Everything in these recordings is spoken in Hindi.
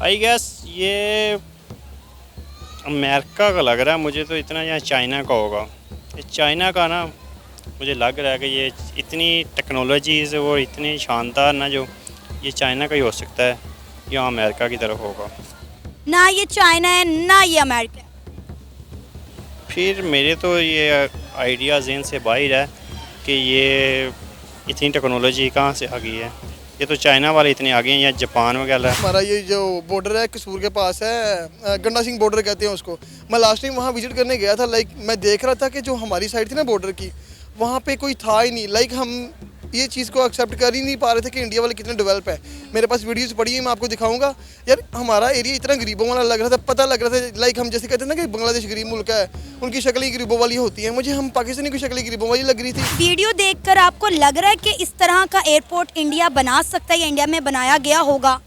आई गेस ये अमेरिका का लग रहा है मुझे तो इतना, या चाइना का होगा। ये चाइना का ना, मुझे लग रहा है कि ये इतनी टेक्नोलॉजीज़ और इतनी शानदार ना, जो ये चाइना का ही हो सकता है या अमेरिका की तरफ होगा। ना ये चाइना है ना ये अमेरिका है। फिर मेरे तो ये आइडिया ज़हन से बाहर है कि ये इतनी टेक्नोलॉजी कहाँ से आ गई है। ये तो चाइना वाले इतने आगे हैं या जापान वगैरह। हमारा ये जो बॉर्डर है कसूर के पास है, गंडा सिंह बॉर्डर कहते हैं उसको। मैं लास्ट टाइम वहाँ विजिट करने गया था। मैं देख रहा था कि जो हमारी साइड थी ना बॉर्डर की, वहाँ पे कोई था ही नहीं। हम ये चीज़ को एक्सेप्ट कर ही नहीं पा रहे थे कि इंडिया वाले कितने डेवलप है। मेरे पास वीडियोस पड़ी है, मैं आपको दिखाऊंगा। यार हमारा एरिया इतना गरीबों वाला लग रहा था, पता लग रहा था हम जैसे कहते हैं ना कि बांग्लादेश गरीब मुल्क है, उनकी शक्ल ही गरीबों वाली होती है। मुझे हम पाकिस्तानी की शक्ल गरीबों वाली लग रही थी। वीडियो देखकर आपको लग रहा है कि इस तरह का एयरपोर्ट इंडिया बना सकता है या इंडिया में बनाया गया होगा?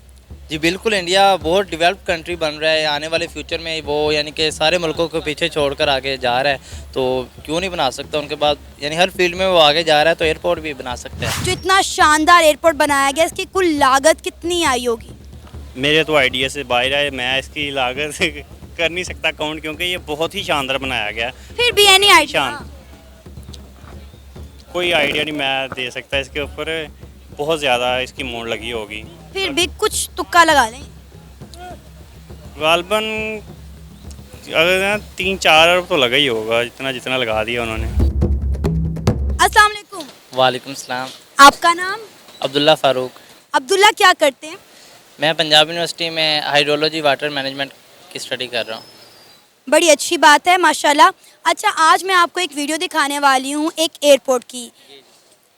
जी बिल्कुल, इंडिया बहुत डेवलप्ड कंट्री बन रहा है। आने वाले फ्यूचर में वो यानी कि सारे मुल्कों को पीछे छोड़कर आगे जा रहा है, तो क्यों नहीं बना सकता। उनके बाद यानी हर फील्ड में वो आगे जा रहा है, तो एयरपोर्ट भी बना सकते हैं। जो इतना शानदार एयरपोर्ट बनाया गया, इसकी कुल लागत कितनी आई होगी? मेरे तो आइडिया से बाहर है, मैं इसकी लागत कर नहीं सकता काउंट, क्योंकि ये बहुत ही शानदार बनाया गया है। फिर भी एनी आइडिया? कोई आइडिया नहीं मैं दे सकता इसके ऊपर, बहुत ज़्यादा इसकी मोड़ लगी होगी। फिर भी कुछ तुक्का लगा लें। गालबन अगर 3-4 अरब तो लगा ही होगा, जितना जितना लगा दिया उन्होंने। अस्सलाम वालेकुम। वालेकुम सलाम। आपका नाम? अब्दुल्ला फ़ारूक। अब्दुल्ला, क्या करते हैं? मैं पंजाब यूनिवर्सिटी में हाइड्रोलॉजी वाटर मैनेजमेंट की स्टडी कर रहा हूँ। बड़ी अच्छी बात है, माशाल्लाह। अच्छा, आज मैं आपको एक वीडियो दिखाने वाली हूँ एक एयरपोर्ट की।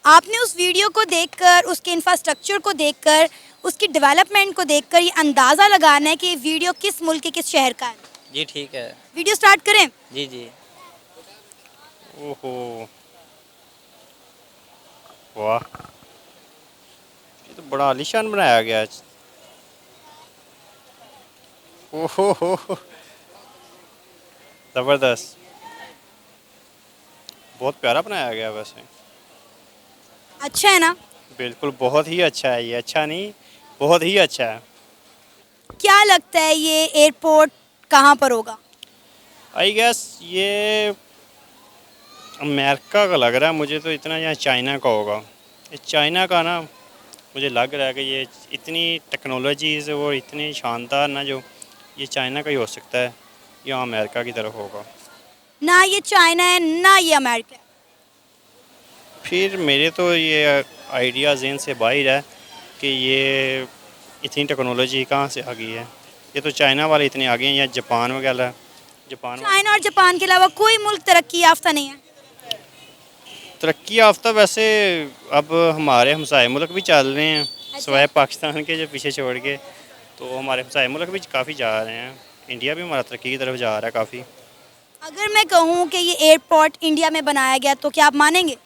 आपने उस वीडियो को देखकर, उसके इंफ्रास्ट्रक्चर को देखकर, उसकी डेवलपमेंट को देखकर ये अंदाज़ा लगाना है कि ये वीडियो किस मुल्क के किस शहर का है। जी ठीक है। वीडियो स्टार्ट करें? जी जी। ओहो, वाह, ये तो बड़ा आलीशान बनाया गया है। ओहो, ज़बरदस्त, बहुत प्यारा बनाया गया वैसे। अच्छा है ना? बिल्कुल, बहुत ही अच्छा है ये, अच्छा नहीं, बहुत ही अच्छा है। क्या लगता है ये एयरपोर्ट कहाँ पर होगा? आई गेस ये अमेरिका का लग रहा है मुझे तो इतना, या चाइना का होगा। ये चाइना का ना, मुझे लग रहा है कि ये इतनी टेक्नोलॉजीज़ और इतनी शानदार ना, जो ये चाइना का ही हो सकता है या अमेरिका की तरफ होगा। ना ये चाइना है ना ये अमेरिका है। फिर मेरे तो ये आइडिया ज़हन से बाहर है कि ये इतनी टेक्नोलॉजी कहाँ से आ गई है। ये तो चाइना वाले इतने आगे हैं या जापान वगैरह। जापान चाइना और जापान के अलावा कोई मुल्क तरक्की याफ्ता नहीं है। तरक्की याफ्ता वैसे अब हमारे हमसाए मुल्क भी चल रहे हैं, सिवाय पाकिस्तान के जो पीछे छोड़ के, तो हमारे हमसाए मुल्क भी काफ़ी जा रहे हैं। इंडिया भी हमारा तरक्की की तरफ जा रहा है काफ़ी। अगर मैं कहूँ कि ये एयरपोर्ट इंडिया में बनाया गया तो क्या आप मानेंगे?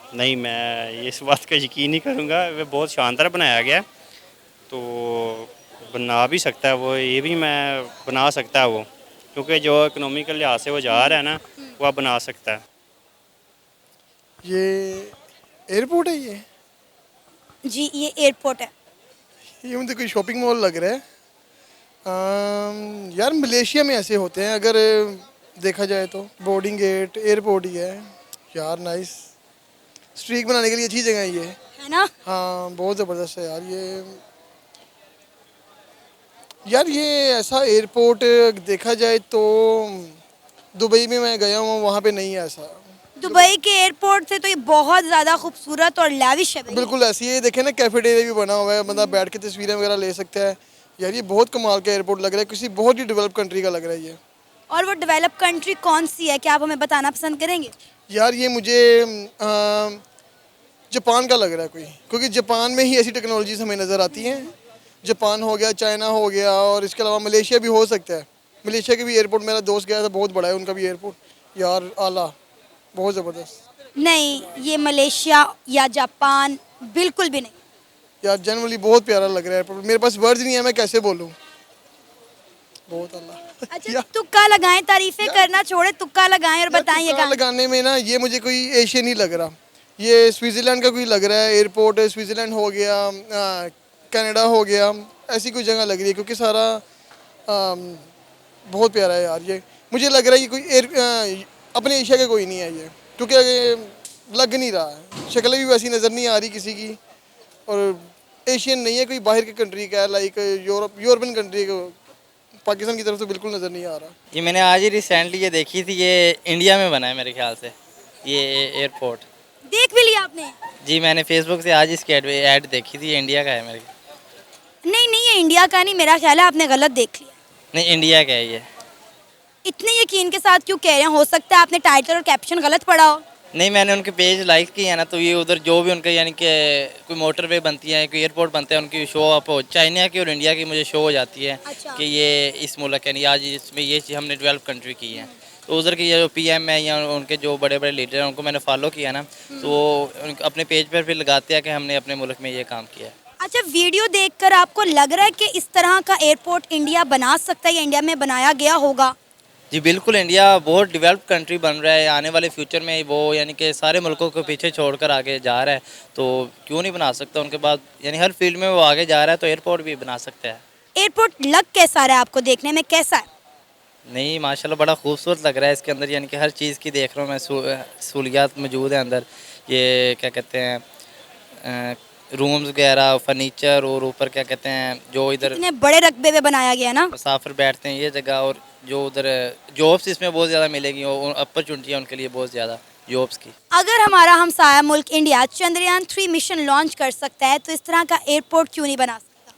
नहीं, मैं इस बात का यकीन नहीं करूँगा। वह बहुत शानदार बनाया गया, तो बना भी सकता है वो, ये भी मैं बना सकता है वो, क्योंकि जो इकोनॉमिकल लिहाज से वो जा रहा है ना, वह बना सकता है। ये एयरपोर्ट है ये? जी, ये एयरपोर्ट है। ये मुझे कोई शॉपिंग मॉल लग रहा है। यार मलेशिया में ऐसे होते हैं अगर देखा जाए तो। बोर्डिंग गेट एयरपोर्ट ही है। यार नाइस, स्ट्रीक बनाने के लिए अच्छी जगह है ये। है ना? हाँ बहुत ज़बरदस्त है यार ये। यार ये ऐसा एयरपोर्ट देखा जाए तो दुबई में मैं गया हूँ, वहाँ पे नहीं है ऐसा। दुबई के एयरपोर्ट से तो ये बहुत ज़्यादा खूबसूरत और लाविश है। बिल्कुल ऐसी है, देखे ना कैफेटेरिया भी बना हुआ है, बंदा बैठ के तस्वीरें वगैरह ले सकता है। यार ये बहुत कमाल का एयरपोर्ट लग रहा है, किसी बहुत ही डेवलप कंट्री का लग रहा है ये। और वो डेवलप कंट्री कौन सी है, क्या आप हमें बताना पसंद करेंगे? यार ये मुझे जापान का लग रहा है कोई, क्योंकि जापान में ही ऐसी टेक्नोलॉजीज हमें नज़र आती हैं। जापान हो गया, चाइना हो गया, और इसके अलावा मलेशिया भी हो सकता है। मलेशिया के भी एयरपोर्ट, मेरा दोस्त गया था, बहुत बड़ा है उनका भी एयरपोर्ट। यार आला, बहुत ज़बरदस्त। नहीं, ये मलेशिया या जापान बिल्कुल भी नहीं। यार जनरली बहुत प्यारा लग रहा है एयरपोर्ट, मेरे पास वर्ड्स नहीं है, मैं कैसे बोलूँ। बहुत अल्लाह। अच्छा, तुक्का लगाएं, तारीफें करना छोड़े, तुक्का लगाएं और बताएं ये तुक्का लगाने में ना, ये मुझे कोई एशियन ही लग रहा। ये स्विट्ज़रलैंड का कोई लग रहा है एयरपोर्ट। स्विट्ज़रलैंड हो गया, कनाडा हो गया, ऐसी कोई जगह लग रही है, क्योंकि सारा बहुत प्यारा है यार। ये मुझे लग रहा है कि कोई अपने एशिया का कोई नहीं है ये, क्योंकि ये लग नहीं रहा है, शक्ल भी वैसी नज़र नहीं आ रही किसी की, और एशियन नहीं है, कोई बाहर की कंट्री का है, लाइक यूरोपियन कंट्री का, पाकिस्तान की तरफ से बिल्कुल नज़र नहीं आ रहा। ये मैंने आज ही रिसेंटली ये देखी थी, ये इंडिया में बना है मेरे ख्याल से ये एयरपोर्ट। देख भी लिया आपने? जी मैंने फेसबुक से आज इसकी ऐड देखी थी, ये इंडिया का है मेरे नहीं नहीं, ये इंडिया का नहीं, मेरा ख्याल है आपने गलत देख लिया। नहीं इंडिया का है ये। इतने यकीन के साथ क्यों कह रहे हैं? हो सकता है आपने टाइटल और कैप्शन गलत पढ़ा हो। नहीं मैंने उनके पेज लाइक किए हैं ना, तो ये उधर जो भी उनके यानी कि कोई मोटरवे बनती है, कोई एयरपोर्ट बनते हैं, उनकी शो अप हो, चाइना की और इंडिया की मुझे शो हो जाती है अच्छा। कि ये इस मुल्क यानी आज इसमें ये चीज़ हमने डेवलप कंट्री की है। तो उधर की ये जो पीएम है या उनके जो बड़े बड़े लीडर हैं उनको मैंने फॉलो किया ना, तो वो अपने पेज पर फिर लगाते हैं कि हमने अपने मुल्क में ये काम किया है। अच्छा, वीडियो देखकर आपको लग रहा है कि इस तरह का एयरपोर्ट इंडिया बना सकता है या इंडिया में बनाया गया होगा? जी बिल्कुल, इंडिया बहुत डेवलप कंट्री बन रहा है, आने वाले फ्यूचर में वो यानी कि सारे मुल्कों को पीछे छोड़कर आगे जा रहा है, तो क्यों नहीं बना सकता। उनके बाद यानी हर फील्ड में वो आगे जा रहा है, तो एयरपोर्ट भी बना सकता है। एयरपोर्ट लग कैसा रहा है आपको? देखने में कैसा है? नहीं माशाल्लाह बड़ा खूबसूरत लग रहा है, इसके अंदर यानी कि हर चीज़ की देख रहा हूँ मैं, सहूलियात मौजूद है अंदर। ये क्या कहते हैं रूम्स वगैरह, फर्नीचर, और ऊपर क्या कहते हैं जो इधर इतने बड़े रकबे में बनाया गया ना। मुसाफिर बैठते हैं ये जगह, और जो उधर जॉब्स इसमें बहुत ज़्यादा मिलेगी, और अपॉर्चुनिटियाँ उनके लिए बहुत ज़्यादा जॉब्स की। अगर हमारा हमसाया मुल्क इंडिया चंद्रयान 3 मिशन लॉन्च कर सकता है तो इस तरह का एयरपोर्ट क्यों नहीं बना सकता?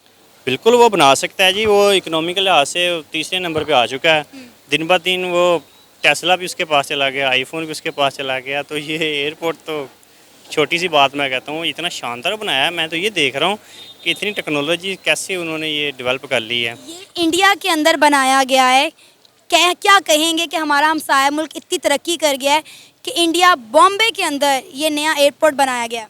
बिल्कुल वो बना सकता है जी। वो इकोनॉमी के लिहाज से तीसरे नंबर पे आ चुका है। दिन ब दिन वो टेस्ला भी उसके पास चला गया, आईफोन भी उसके पास चला गया। तो ये एयरपोर्ट तो छोटी सी बात मैं कहता हूँ, इतना शानदार बनाया है। मैं तो ये देख रहा हूँ कि इतनी टेक्नोलॉजी कैसे उन्होंने ये डेवलप कर ली है। ये इंडिया के अंदर बनाया गया है। क्या कहेंगे कि हमारा हमसाया मुल्क इतनी तरक्की कर गया है कि इंडिया बॉम्बे के अंदर ये नया एयरपोर्ट बनाया गया है।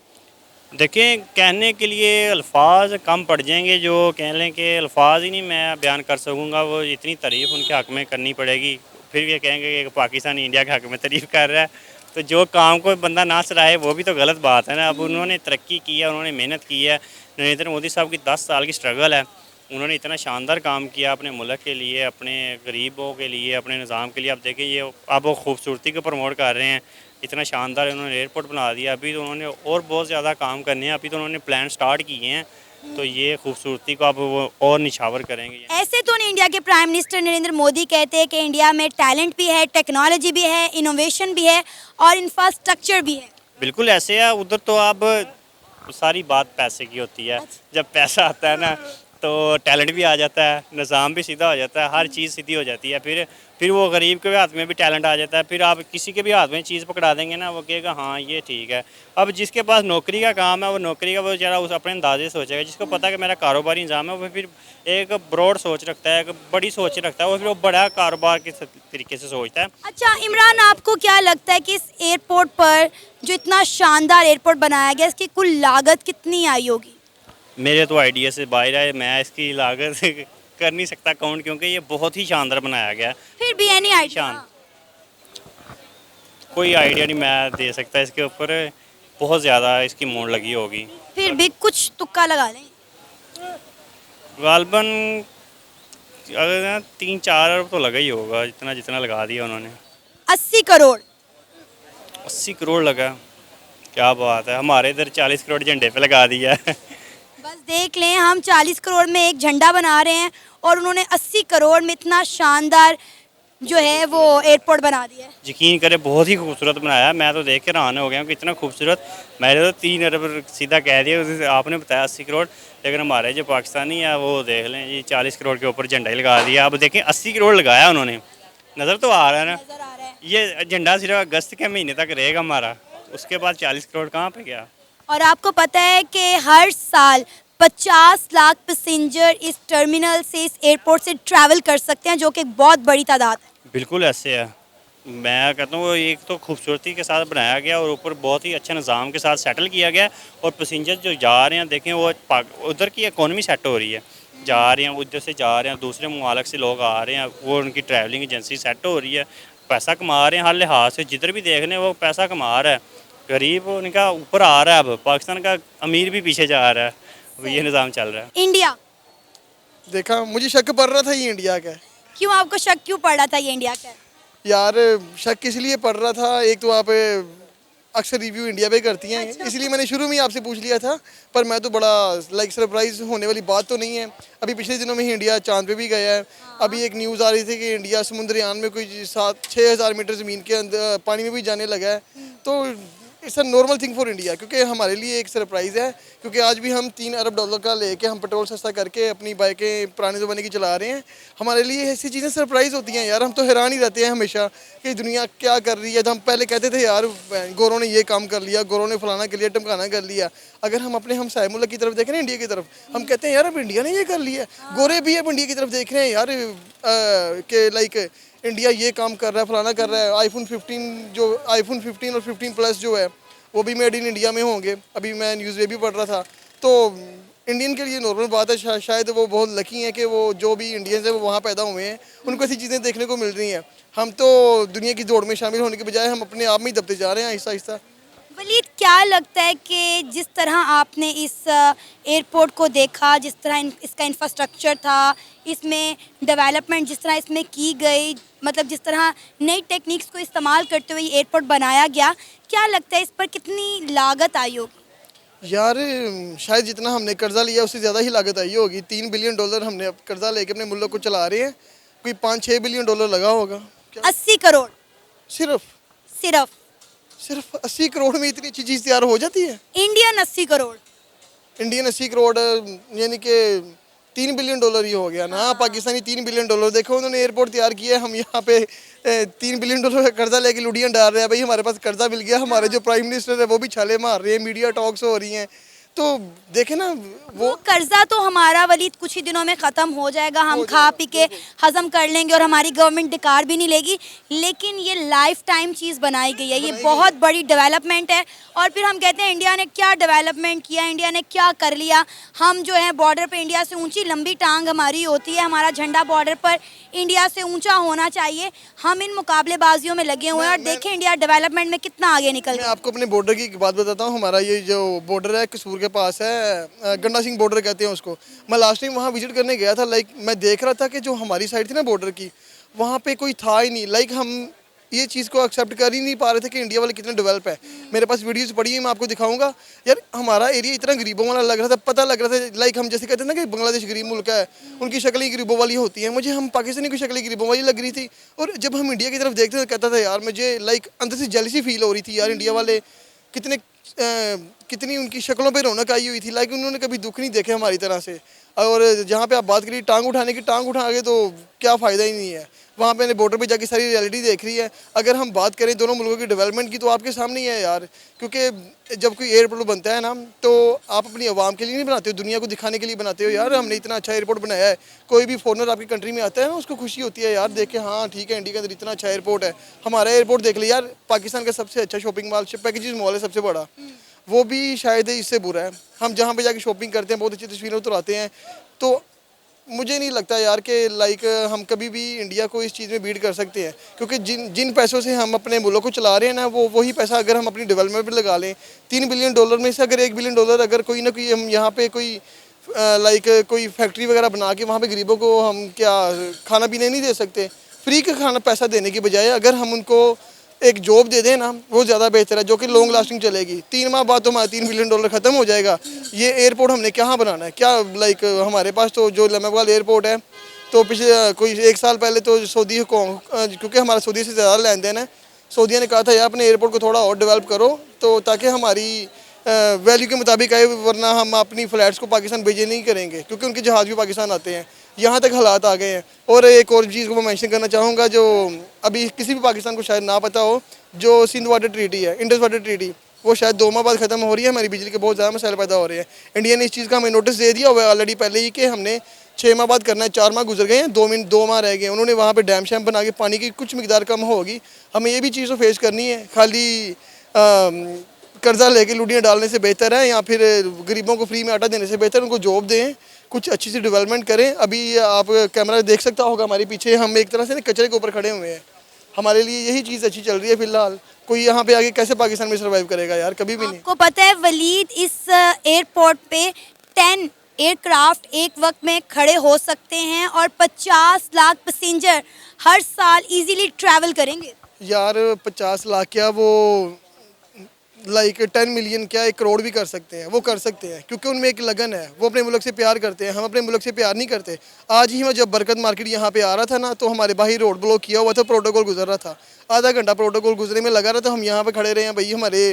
देखें, कहने के लिए अल्फाज कम पड़ जाएंगे, जो कह लें कि अल्फाज ही नहीं मैं बयान कर सकूँगा। वो इतनी तारीफ़ उनके हक़ में करनी पड़ेगी, फिर ये कहेंगे कि पाकिस्तान इंडिया के हक़ में तारीफ़ कर रहा है। तो जो काम को बंदा ना सराहे वो भी तो गलत बात है ना। अब उन्होंने तरक्की की है, उन्होंने मेहनत की है। नरेंद्र मोदी साहब की 10 साल की स्ट्रगल है, उन्होंने इतना शानदार काम किया अपने मुल्क के लिए, अपने गरीबों के लिए, अपने निज़ाम के लिए। अब देखें ये अब वो खूबसूरती को प्रमोट कर रहे हैं, इतना शानदार उन्होंने एयरपोर्ट बना दिया। अभी तो उन्होंने और बहुत ज़्यादा काम करने हैं, अभी तो उन्होंने प्लान स्टार्ट किए हैं, तो ये खूबसूरती को अब वो और निछावर करेंगे। ऐसे तो इंडिया के प्राइम मिनिस्टर नरेंद्र मोदी कहते हैं कि इंडिया में टैलेंट भी है, टेक्नोलॉजी भी है, इनोवेशन भी है और इंफ्रास्ट्रक्चर भी है। बिल्कुल ऐसे है। उधर तो अब सारी बात पैसे की होती है। जब पैसा आता है ना तो टैलेंट भी आ जाता है, निज़ाम भी सीधा हो जाता है, हर चीज़ सीधी हो जाती है। फिर वो गरीब के भी हाथ में भी टैलेंट आ जाता है। फिर आप किसी के भी हाथ में चीज़ पकड़ा देंगे ना, वो कहेगा हाँ ये ठीक है। अब जिसके पास नौकरी का काम है वो नौकरी का वो बेचारा उस अपने अंदाजे से सोचेगा। जिसको पता है कि मेरा कारोबारी निज़ाम है वो फिर एक ब्रॉड सोच रखता है, एक बड़ी सोच रखता है, वो फिर वो बड़ा कारोबार के तरीके से सोचता है। अच्छा इमरान, आपको क्या लगता है कि इस एयरपोर्ट पर जो इतना शानदार एयरपोर्ट बनाया गया इसकी कुल लागत कितनी आई होगी? मेरे तो आइडिया से बाहर है, मैं इसकी लागत कर नहीं सकता काउंट, क्योंकि ये बहुत ही शानदार बनाया गया है। फिर भी एनी आइडिया? कोई आइडिया नहीं मैं दे सकता इसके ऊपर, बहुत ज़्यादा इसकी मोड़ लगी होगी। फिर भी कुछ तुक्का लगा लें। गालबन अगर 3-4 अरब तो लगा ही होगा, जितना लगा दिया उन्होंने। 80 करोड़? 80 करोड़ लगा, क्या बात है। हमारे इधर 40 करोड़ झंडे पे लगा दिया है। बस देख लें, हम 40 करोड़ में एक झंडा बना रहे हैं और उन्होंने 80 करोड़ में इतना शानदार जो है वो एयरपोर्ट बना दिया है। यकीन करें बहुत ही खूबसूरत बनाया। मैं तो देख के हैरान हो गया कि इतना खूबसूरत। मैंने तो 3 अरब सीधा कह दिया, आपने बताया 80 करोड़, लेकिन हमारे जो पाकिस्तानी है वो देख लें जी 40 करोड़ के ऊपर झंडा ही लगा दिया। अब देखें 80 करोड़ लगाया उन्होंने, नज़र तो आ रहा है ना। नजर आ रहा है। ये झंडा सिर्फ अगस्त के महीने तक रहेगा हमारा, उसके बाद 40 करोड़ कहाँ पे गया। और आपको पता है कि हर साल 50 लाख पैसेंजर इस टर्मिनल से, इस एयरपोर्ट से ट्रैवल कर सकते हैं, जो कि एक बहुत बड़ी तादाद है। बिल्कुल ऐसे है। मैं कहता हूँ एक तो खूबसूरती के साथ बनाया गया और ऊपर बहुत ही अच्छे निज़ाम के साथ सेटल किया गया। और पैसेंजर जो जा रहे हैं देखें, वो उधर की इकोनॉमी सेट हो रही है, जा रहे हैं उधर से, जा रहे हैं दूसरे ममालिक से लोग आ रहे हैं, वो उनकी ट्रैवलिंग एजेंसी सेट हो रही है, पैसा कमा रहे हैं हर लिहाज से। जिधर भी देख लें वो पैसा कमा रहा है, गरीब उनका ऊपर आ रहा है। अब पाकिस्तान का अमीर भी पीछे जा रहा है, अब ये निज़ाम चल रहा है। इंडिया देखा, मुझे शक पड़ रहा था ये इंडिया का है। क्यों आपको शक क्यों पड़ रहा था ये इंडिया का है? यार शक इसलिए पड़ रहा था, एक तो आप अक्सर रिव्यू इंडिया पे करती हैं, इसलिए मैंने शुरू में ही आपसे पूछ लिया था। पर मैं तो बड़ा लाइक सरप्राइज होने वाली बात तो नहीं है। अभी पिछले दिनों में ही इंडिया चांद पे भी गया है। अभी एक न्यूज़ आ रही थी कि इंडिया समुद्रयान में कोई 7-6 हज़ार मीटर ज़मीन के अंदर पानी में भी जाने लगा है। तो it's a normal thing for India, क्योंकि हमारे लिए एक सरप्राइज़ है। क्योंकि आज भी हम $3 अरब का लेके हम पेट्रोल सस्ता करके अपनी बाइकें पुराने ज़माने की चला रहे हैं। हमारे लिए ऐसी चीज़ें सरप्राइज़ होती हैं यार। हम तो हैरान ही रहते हैं हमेशा कि दुनिया क्या कर रही है। तो हम पहले कहते थे यार गोरों ने ये काम कर लिया, गोरों ने फलाना कर लिया, टमकाना कर लिया। अगर हम अपने हमसाय मुल्क की तरफ देखें ना, इंडिया की तरफ, हम कहते हैं यार अब इंडिया ने ये कर लिया। गोरे भी अब इंडिया की तरफ देख रहे हैं यार कि लाइक इंडिया ये काम कर रहा है, फलाना कर रहा है। आईफोन 15 और 15 प्लस जो है वो भी मेड इन इंडिया में होंगे। अभी मैं न्यूज़ में भी पढ़ रहा था। तो इंडियन के लिए नॉर्मल बात है। शायद वो बहुत लकी हैं कि वो जो भी इंडियंस हैं वो वहाँ पैदा हुए हैं, उनको ऐसी चीज़ें देखने को मिल रही हैं। हम तो दुनिया की दौड़ में शामिल होने के बजाय हम अपने आप में ही दबते जा रहे हैं आहिस्ता आहिस्ता। वलीद, क्या लगता है कि जिस तरह आपने इस एयरपोर्ट को देखा, जिस तरह इसका इंफ्रास्ट्रक्चर था, इसमें डेवलपमेंट जिस तरह इसमें की गई, मतलब जिस तरह नई टेक्निक्स को इस्तेमाल करते हुए ये एयरपोर्ट बनाया गया, क्या लगता है इस पर कितनी लागत आई होगी? यार शायद जितना हमने कर्जा लिया उससे ज़्यादा ही लागत आई होगी। $3 बिलियन हमने अब कर्जा लेके अपने मुल्क को चला रहे हैं। कोई $5-6 बिलियन लगा होगा। क्या 80 करोड़ सिर्फ सिर्फ सिर्फ 80 करोड़ में इतनी अच्छी चीज़ तैयार हो जाती है? इंडियन 80 करोड़। इंडियन 80 करोड़ यानी कि $3 बिलियन ही हो गया ना। पाकिस्तानी $3 बिलियन। देखो उन्होंने एयरपोर्ट तैयार किया है, हम यहाँ पे $3 बिलियन का कर्जा लेके लुडियाँ डाल रहे हैं। भाई हमारे पास कर्जा मिल गया, हमारे जो प्राइम मिनिस्टर है वो भी छाले मार रहे हैं, मीडिया टॉक्स हो रही हैं। तो देखे ना वो कर्जा तो हमारा वलीद कुछ ही दिनों में ख़त्म हो जाएगा, हम खा पी के हजम कर लेंगे और हमारी गवर्नमेंट डिकार भी नहीं लेगी। लेकिन ये लाइफ टाइम चीज़ बनाई गई है, ये बहुत बड़ी डेवलपमेंट है। और फिर हम कहते हैं इंडिया ने क्या डेवलपमेंट किया, इंडिया ने क्या कर लिया। हम जो है बॉर्डर पे इंडिया से ऊंची लंबी टांग हमारी होती है, हमारा झंडा बॉर्डर पर इंडिया से ऊंचा होना चाहिए। हम इन मुकाबलेबाजियों में लगे हुए हैं और देखें इंडिया डेवलपमेंट में कितना आगे निकल मैं गया। आपको अपने बॉर्डर की एक बात बताता हूँ। हमारा ये जो बॉर्डर है कसूर के पास है, गंडा सिंह बॉर्डर कहते हैं उसको। मैं लास्ट टाइम वहाँ विजिट करने गया था। लाइक मैं देख रहा था कि जो हमारी साइड थी ना बॉर्डर की, वहाँ पे कोई था ही नहीं। लाइक हम ये चीज़ को एक्सेप्ट कर ही नहीं पा रहे थे कि इंडिया वाले कितने डेवलप है। मेरे पास वीडियोस पड़ी है, मैं आपको दिखाऊंगा। यार हमारा एरिया इतना गरीबों वाला लग रहा था, पता लग रहा था। लाइक हम जैसे कहते हैं ना कि बांग्लादेश गरीब मुल्क है, उनकी शक्ल ही गरीबों वाली होती है। मुझे हम पाकिस्तानी की शक्ल ही गरीबों वाली लग रही थी। और जब हम इंडिया की तरफ देखते थे कहता था यार मुझे लाइक अंदर से जेलसी फील हो रही थी यार। इंडिया वाले कितनी उनकी शक्लों पे रौनक आई हुई थी। लाइक उन्होंने कभी दुख नहीं देखे हमारी तरह से। और जहाँ पे आप बात करिए टांग उठाने की, टांग उठा के तो क्या फ़ायदा ही नहीं है। वहाँ पे बॉर्डर पे जाके सारी रियलिटी देख रही है। अगर हम बात करें दोनों मुल्कों की डेवलपमेंट की तो आपके सामने ही है यार। क्योंकि जब कोई एयरपोर्ट बनता है ना तो आप अपनी आवाम के लिए नहीं बनाते हो, दुनिया को दिखाने के लिए बनाते हो। यार हमने इतना अच्छा एयरपोर्ट बनाया है। कोई भी फॉरनर आपकी कंट्री में आता है ना, उसको खुशी होती है यार देख के, हाँ ठीक है इंडिया के अंदर इतना अच्छा एयरपोर्ट है। हमारा एयरपोर्ट देख लिया यार, पाकिस्तान का सबसे अच्छा शॉपिंग मॉल, पैकेजेस मॉल है सबसे बड़ा, वो भी शायद इससे बुरा है। हम जहाँ पे जाके शॉपिंग करते हैं बहुत अच्छी तस्वीरें उतराते हैं। तो मुझे नहीं लगता यार कि लाइक हम कभी भी इंडिया को इस चीज़ में बीट कर सकते हैं। क्योंकि जिन पैसों से हम अपने मुल्क को चला रहे हैं ना, वही पैसा अगर हम अपनी डेवलपमेंट पे लगा लें, $3 बिलियन में से अगर $1 बिलियन अगर कोई ना कोई हम यहाँ पे कोई लाइक कोई फैक्ट्री वगैरह बना के वहाँ पे गरीबों को हम क्या खाना पीने नहीं दे सकते। फ्री का खाना पैसा देने की बजाय अगर हम उनको एक जॉब दे दें ना, वो ज़्यादा बेहतर है, जो कि लॉन्ग लास्टिंग चलेगी। 3 माह बाद तो हमारा $3 बिलियन ख़त्म हो जाएगा। ये एयरपोर्ट हमने कहाँ बनाना है क्या? लाइक हमारे पास तो जो लम्बेवाल एयरपोर्ट है, तो पिछले कोई 1 साल पहले तो सऊदी हुकूम, क्योंकि हमारा सऊदी से ज़्यादा लेन देन है, सऊदिया ने कहा था यार अपने एयरपोर्ट को थोड़ा और डेवलप करो तो ताकि हमारी वैल्यू के मुताबिक आए, वरना हम अपनी फ़्लाइट्स को पाकिस्तान भेजे नहीं करेंगे क्योंकि उनके जहाज़ भी पाकिस्तान आते हैं। यहाँ तक हालात आ गए हैं। और एक और चीज़ को मैं मेंशन करना चाहूँगा जो अभी किसी भी पाकिस्तान को शायद ना पता हो, जो सिंध वाटर ट्रीटी है, इंडस वाटर ट्रीटी, वो शायद 2 माह बाद ख़त्म हो रही है। हमारी बिजली के बहुत ज़्यादा मसाइल पैदा हो रहे हैं। इंडिया ने इस चीज़ का हमें नोटिस दे दिया हुआ है ऑलरेडी पहले ही कि हमने 6 माह बाद करना है। 4 माह गुजर गए हैं, 2 माह रह गए। उन्होंने वहाँ पे डैम शैम बना के पानी की कुछ मिकदार कम होगी। हमें ये भी चीज़ तो फेस करनी है। खाली कर्जा लेके लुडियाँ डालने से बेहतर है, या फिर गरीबों को फ्री में आटा देने से बेहतर उनको जॉब दें, कुछ अच्छी सी डेवलपमेंट करें। अभी आप कैमरा देख सकता होगा हमारे पीछे, हम एक तरह से ना कचरे के ऊपर खड़े हुए हैं। हमारे लिए यही चीज़ अच्छी चल रही है फिलहाल। कोई यहाँ पे आगे कैसे पाकिस्तान में सर्वाइव करेगा यार, कभी भी नहीं। आपको पता है वलीद, इस एयरपोर्ट पे 10 एयरक्राफ्ट एक वक्त में खड़े हो सकते हैं और 50 लाख पैसेंजर हर साल इजीली ट्रैवल करेंगे? यार 50 लाख क्या, वो लाइक 10 मिलियन क्या 1 करोड़ भी कर सकते हैं, वो कर सकते हैं क्योंकि उनमें एक लगन है, वो अपने मुल्क से प्यार करते हैं। हम अपने मुल्क से प्यार नहीं करते। आज ही मैं जब बरकत मार्केट यहाँ पे आ रहा था ना, तो हमारे बाहर रोड ब्लॉक किया हुआ था, प्रोटोकॉल गुजर रहा था, आधा घंटा प्रोटोकॉल गुजरने में लगा रहा था। हम यहाँ पे खड़े रहे हैं, भाई हमारे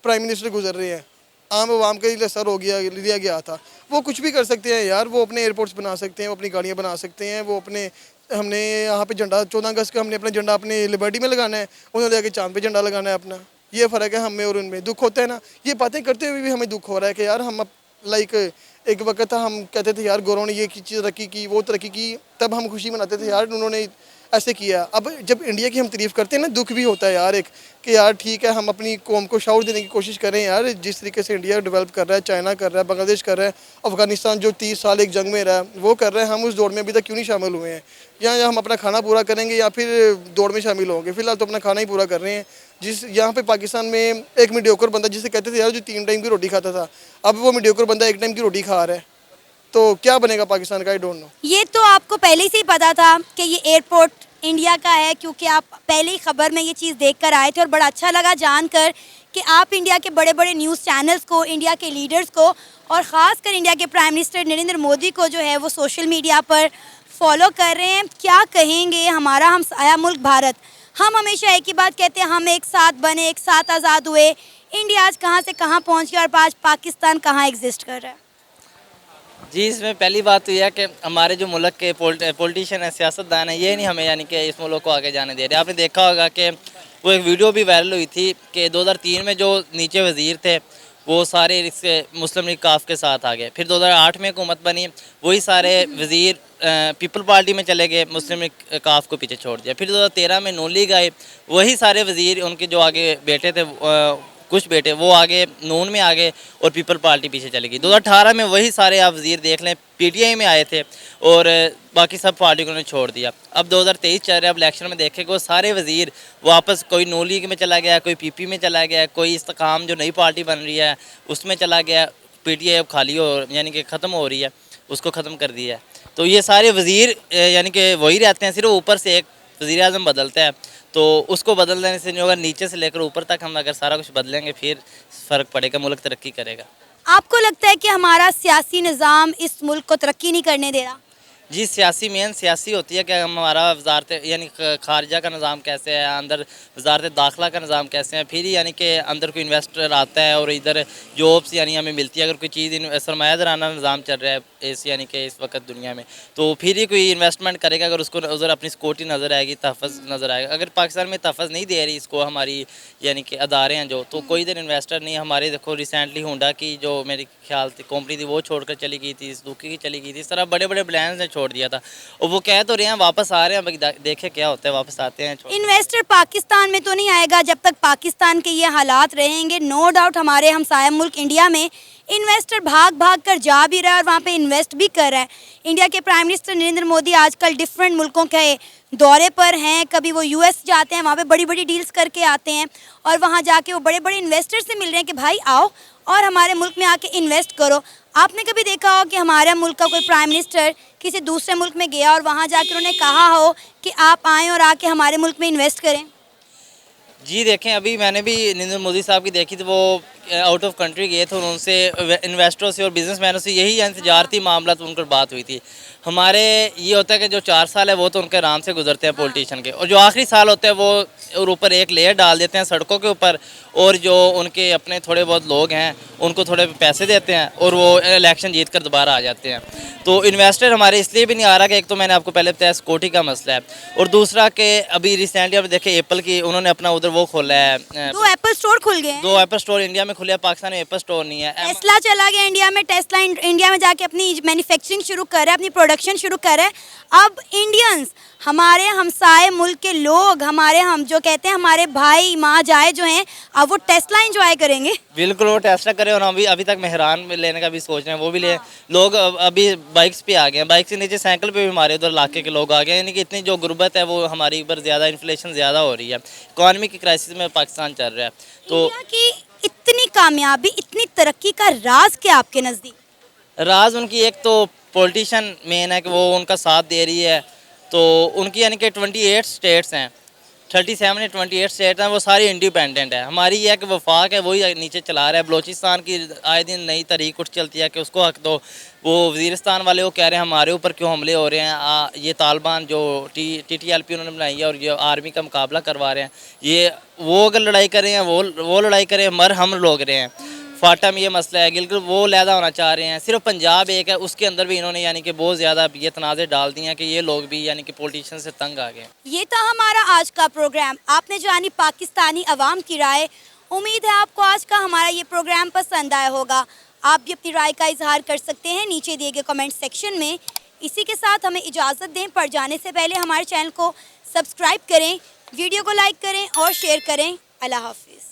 प्राइम मिनिस्टर गुजर रहे हैं, आम आवाम के लिए असर हो गया, लिया गया था। वो कुछ भी कर सकते हैं यार, वो अपने एयरपोर्ट्स बना सकते हैं, वो अपनी गाड़ियाँ बना सकते हैं, वो अपने हमने यहाँ पे झंडा 14 अगस्त का हमने अपना झंडा अपने लिबर्टी में लगाना है, उन्होंने जाके चांद पे झंडा लगाना है अपना। ये फ़र्क है हम में और उनमें। दुख होता है ना, ये बातें करते हुए भी हमें दुख हो रहा है कि यार हम लाइक एक वक्त था हम कहते थे यार गौरव ने ये चीज़ तरक्की की, वो तरक्की की, तब हम खुशी मनाते थे यार उन्होंने ऐसे किया। अब जब इंडिया की हम तारीफ़ करते हैं ना, दुख भी होता है यार एक कि यार ठीक है हम अपनी कौम को शाउर देने की कोशिश करें यार, जिस तरीके से इंडिया डेवलप कर रहा है, चाइना कर रहा है, बांग्लादेश कर रहा है, अफगानिस्तान जो 30 साल एक जंग में रहा है वो कर रहे हैं, हम उस दौड़ में अभी तक क्यों नहीं शामिल हुए हैं? या हम अपना खाना पूरा करेंगे या फिर दौड़ में शामिल होंगे? फिलहाल तो अपना खाना ही पूरा कर रहे हैं। जिस यहाँ पे पाकिस्तान में एक मीडियोकर बंदा जिसे कहते थे यार जो 3 टाइम की रोटी खाता था, अब वो मीडियोकर बंदा 1 टाइम की रोटी खा रहा है, तो क्या बनेगा पाकिस्तान का? I don't know. ये तो आपको पहले से ही पता था कि ये एयरपोर्ट इंडिया का है, क्योंकि आप पहले ही खबर में ये चीज़ देखकर आए थे और बड़ा अच्छा लगा जानकर कि आप इंडिया के बड़े बड़े न्यूज़ चैनल्स को, इंडिया के लीडर्स को और ख़ासकर इंडिया के प्राइम मिनिस्टर नरेंद्र मोदी को जो है वो सोशल मीडिया पर फॉलो कर रहे हैं। क्या कहेंगे हमारा हमसाया मुल्क भारत? हम हमेशा एक ही बात कहते हैं, हम एक साथ बने, एक साथ आज़ाद हुए। इंडिया आज कहाँ से कहाँ पहुँच गया और आज पाकिस्तान कहाँ एग्जिस्ट कर रहा है? जी, इसमें पहली बात तो यह है कि हमारे जो मुल्क के पॉलिटिशियन है, सियासतदान है, ये नहीं हमें यानी कि इस मुल्क को आगे जाने दे रहे। आपने देखा होगा कि वो एक वीडियो भी वायरल हुई थी कि 2003 में जो नीचे वज़ीर थे वो सारे इसके मुस्लिम लीग काफ के साथ आ गए। फिर 2008 में हुकूमत बनी, वही सारे वज़ीर पीपल पार्टी में चले गए, मुस्लिम लीग काफ को पीछे छोड़ दिया। फिर 2013 में नून लीग आई, वही सारे वज़ीर उनके जो आगे बेटे थे कुछ बेटे वो आगे नून में आ गए और पीपल पार्टी पीछे चली गई। 2018 में वही सारे आप वज़ीर देख लें पीटीआई में आए थे और बाकी सब पार्टी को उन्होंने छोड़ दिया। अब 2023 चल रहा है, अब इलेक्शन में देखें कि वो सारे वज़ीर वापस कोई नून लीग में चला गया, कोई पीपी में चला गया, कोई इस्तेकाम जो नई पार्टी बन रही है उसमें चला गया। पीटीआई अब खाली हो यानी कि ख़त्म हो रही है, उसको ख़त्म कर दिया है। तो ये सारे वज़ीर यानी कि वही रहते हैं, सिर्फ ऊपर से एक वज़ीर आज़म बदलता है। तो उसको बदल देने से नहीं होगा, नीचे से लेकर ऊपर तक हम अगर सारा कुछ बदलेंगे फिर फ़र्क पड़ेगा, मुल्क तरक्की करेगा। आपको लगता है कि हमारा सियासी निज़ाम इस मुल्क को तरक्की नहीं करने दे रहा? जी, सियासी मेन सियासी होती है कि हमारा वजारत यानी खारजा का निज़ाम कैसे है, अंदर वजारत दाखिला का निज़ाम कैसे है, फिर यानी कि अंदर कोई इन्वेस्टर आता है और इधर जॉब्स यानी हमें मिलती है। अगर कोई चीज़ सरमायादाराना निज़ाम चल रहा है इस यानी कि इस वक्त दुनिया में, तो फिर ही कोई इन्वेस्टमेंट करेगा अगर उसको उधर अपनी सिक्योरिटी नज़र आएगी, तहफ़्फ़ुज़ नज़र आएगा। अगर पाकिस्तान में तहफ़्फ़ुज़ नहीं दे रही इसको हमारी यानी कि अदारे हैं जो, तो कोई इधर इन्वेस्टर नहीं। हमारे देखो रिसेंटली होंडा की जो मेरी ख्याल थी कंपनी थी वो छोड़कर चली गई थी, सुजुकी की चली गई थी, इस तरह बड़े बड़े ब्रांड्स ने छोड़ दिया था और वो कह तो रहे हैं वापस आ रहे हैं, देखे क्या होता है, वापस आते हैं। इन्वेस्टर पाकिस्तान में तो नहीं आएगा जब तक पाकिस्तान के ये हालात रहेंगे। नो डाउट हमारे हमसाया मुल्क इंडिया में इन्वेस्टर भाग भाग कर जा भी रहा है और वहाँ पे इन्वेस्ट भी कर रहा है। इंडिया के प्राइम मिनिस्टर नरेंद्र मोदी आजकल डिफरेंट मुल्कों के दौरे पर हैं, कभी वो यूएस जाते हैं, वहाँ पे बड़ी बड़ी डील्स करके आते हैं और वहाँ जाके वो बड़े बड़े इन्वेस्टर से मिल रहे हैं कि भाई आओ और हमारे मुल्क में आके इन्वेस्ट करो। आपने कभी देखा हो कि हमारे मुल्क का कोई प्राइम मिनिस्टर किसी दूसरे मुल्क में गया और वहाँ जाकर उन्होंने कहा हो कि आप आएँ और आके हमारे मुल्क में इन्वेस्ट करें? जी देखें, अभी मैंने भी नरेंद्र मोदी साहब की देखी थी, वो आउट ऑफ कंट्री गए थे और उनसे इन्वेस्टरों से और बिजनेसमैनों से यही यानी तजारती मामला तो उनकर बात हुई थी। हमारे ये होता है कि जो 4 साल है वो तो उनके आराम से गुजरते हैं पॉलिटिशियन के, और जो आखिरी साल होते हैं वो और ऊपर एक लेयर डाल देते हैं सड़कों के ऊपर, और जो उनके अपने थोड़े बहुत लोग हैं उनको थोड़े पैसे देते हैं और वो इलेक्शन जीत कर दोबारा आ जाते हैं। तो इन्वेस्टर हमारे इसलिए भी नहीं आ रहा कि एक तो मैंने आपको पहले बताया सिक्योरिटी का मसला है, और दूसरा कि अभी रिसेंटली आप देखें एप्पल की उन्होंने अपना उधर वो खोला है, 2 एप्पल स्टोर खुल गए हैं। 2 एप्पल स्टोर इंडिया में खुले हैं, पाकिस्तान में एप्पल स्टोर नहीं है। टेस्ला चला गया इंडिया में, टेस्ला इंडिया में जाके अपनी मैन्युफैक्चरिंग शुरू कर रहा है, अपनी प्रोडक्शन शुरू कर रहा है। अब इंडियंस, हमारे हमसाए मुल्क के लोग, हमारे हम जो कहते हैं हमारे भाई माँ जाए जो हैं, अब वो टेस्ला एंजॉय करेंगे। बिल्कुल, वो टेस्ला करें, और हम अभी तक मेहरान में लेने का भी सोच रहे हैं, वो भी ले। लोग अभी बाइक्स पे आ गए हैं, बाइक से नीचे साइकिल पे भी हमारे उधर इलाके के लोग आ गए, यानी कि इतनी जो गुर्बत है वो हमारी ऊपर ज़्यादा, इन्फ्लेशन ज़्यादा हो रही है, इकॉनमी की क्राइसिस में पाकिस्तान चल रहा है। तो इंडिया की इतनी कामयाबी, इतनी तरक्की का राज क्या आपके नज़दीक? राज उनकी एक तो पॉलिटिशियन मेन है कि वो उनका साथ दे रही है, तो उनकी यानी कि 28 स्टेट्स हैं, 37 या 28 स्टेट हैं, वो सारी इंडिपेंडेंट है। हमारी ये है कि वफाक है वही नीचे चला रहा है। बलोचिस्तान की आए दिन नई तहरीक उठ चलती है कि उसको हक दो। वो वज़ीरिस्तान वाले वो कह रहे हैं हमारे ऊपर क्यों हमले हो रहे हैं। ये तालिबान जो TTLP उन्होंने बनाई है और ये आर्मी का मुकाबला करवा रहे हैं। ये वो अगर लड़ाई कर रहे हैं वो लड़ाई करें, मर हम लोग रहे हैं। फाटा में ये मसला है, गिलगित वो लहदा होना चाह रहे हैं। सिर्फ पंजाब एक है, उसके अंदर भी इन्होंने यानी कि बहुत ज़्यादा ये तनाज़े डाल दिए हैं कि ये लोग भी यानी कि पॉलिटिशियन से तंग आ गए। ये था हमारा आज का प्रोग्राम। आपने जानी पाकिस्तानी अवाम की राय। उम्मीद है आपको आज का हमारा ये प्रोग्राम पसंद आया होगा। आप भी अपनी राय का इजहार कर सकते हैं नीचे दिए गए कमेंट सेक्शन में। इसी के साथ हमें इजाज़त दें, पर जाने से पहले हमारे चैनल को सब्सक्राइब करें, वीडियो को लाइक करें और शेयर करें। अल्लाह हाफिज़।